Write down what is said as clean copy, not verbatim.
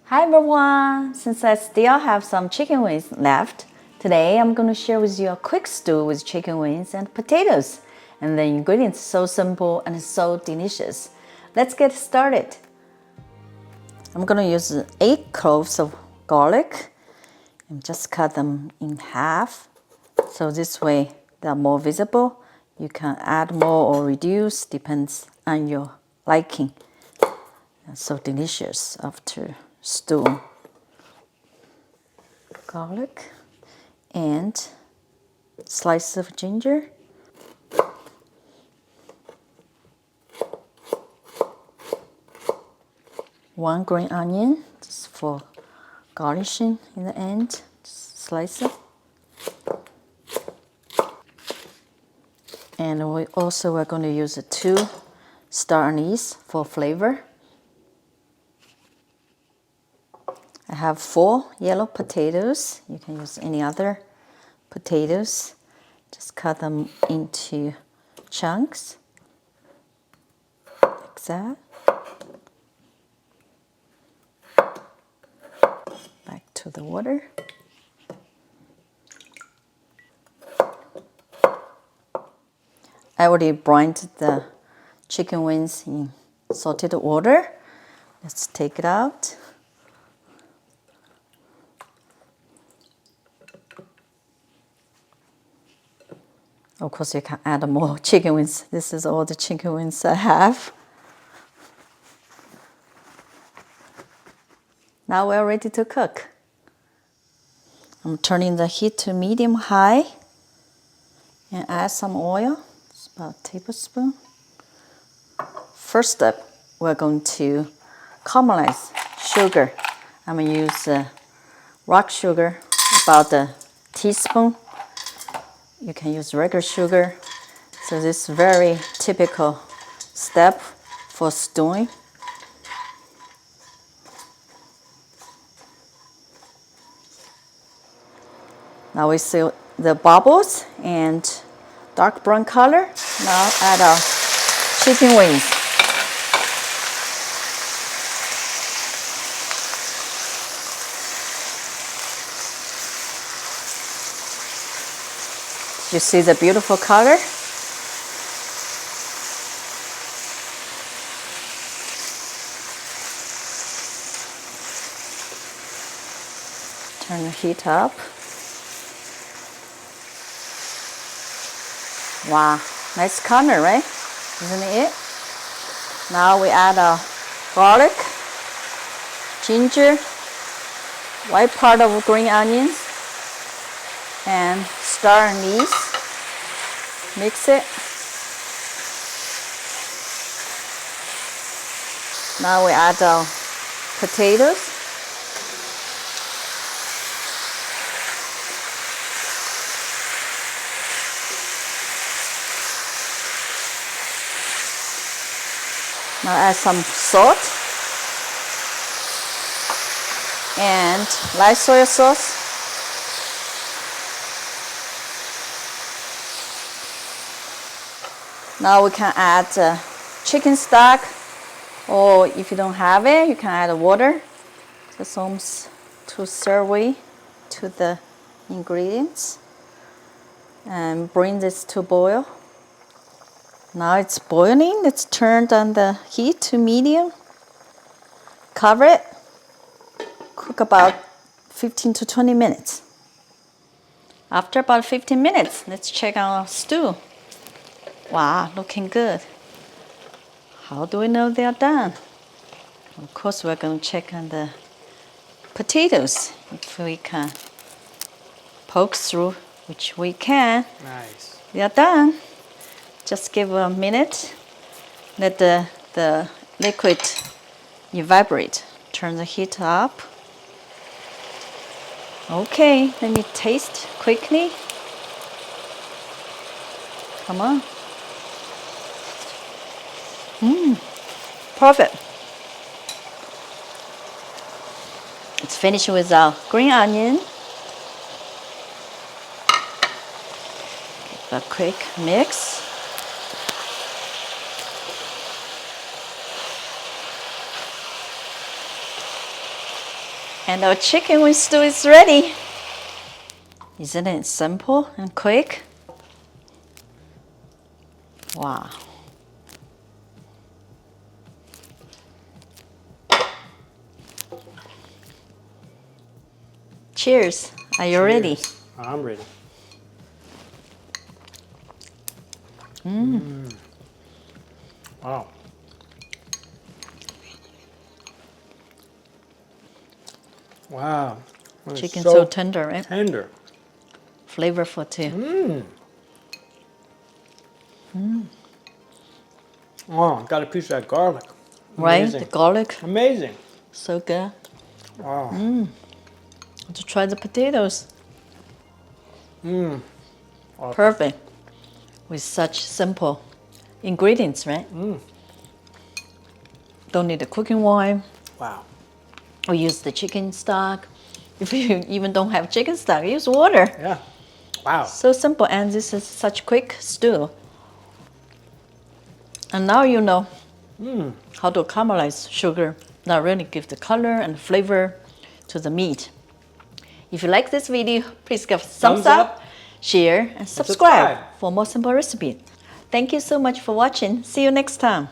Hi everyone! Since I still have some chicken wings left, today I'm going to share with you a quick stew with chicken wings and potatoes. And the ingredients so simple and so delicious. Let's get started. I'm going to use 8 cloves of garlic and just cut them in half. So this way they are more visible. You can add more or reduce, depends on your liking. It's so delicious after stew. Garlic and slice of ginger, one green onion just for garnishing in the end, just slice it. And we also are going to use 2 star anise for flavor. I have 4 yellow potatoes. You can use any other potatoes. Just cut them into chunks like that. Back to the water. I already broiled the chicken wings in salted water. Let's take it out. Of course, you can add more chicken wings. This is all the chicken wings I have. Now we're ready to cook. I'm turning the heat to medium-high and add some oil. It's about a tablespoon. First step, we're going to caramelize sugar. I'm going to use rock sugar, about a teaspoon. You can use regular sugar. So this is very typical step for stewing. Now we see the bubbles and dark brown color. Now add our chicken wings. You see the beautiful color? Turn the heat up. Wow, nice color, right? Isn't it? Now we add our garlic, ginger, white part of green onions, and star anise. Mix it. Now we add our potatoes. Now add some salt and light soy sauce. Now we can add chicken stock, or if you don't have it, you can add water. Just almost to serve to the ingredients and bring this to boil. Now it's boiling. Let's turn down the heat to medium. Cover it. Cook about 15 to 20 minutes. After about 15 minutes, let's check our stew. Wow, looking good. How do we know they are done? Of course, we're going to check on the potatoes. If we can poke through, which we can. Nice. They are done. Just give a minute. Let the liquid evaporate. Turn the heat up. Okay, let me taste quickly. Come on. Perfect. Let's finish with our green onion. Give a quick mix. And our chicken wing stew is ready. Isn't it simple and quick? Wow. Cheers. Are you ready? Cheers. I'm ready. Wow. Wow. That is Chicken so tender, right? tender. Flavorful too. Oh, got a piece of that garlic. Right? Amazing. The garlic. Amazing. So good. Wow. To try the potatoes. Awesome. Perfect. With such simple ingredients, right? Don't need the cooking oil. Wow. We use the chicken stock. If you even don't have chicken stock, use water. Yeah. Wow. So simple, and this is such quick stew. And now you know how to caramelize sugar. Now really give the color and flavor to the meat. If you like this video, please give thumbs up, share, and subscribe subscribe. for more simple recipes. Thank you so much for watching. See you next time.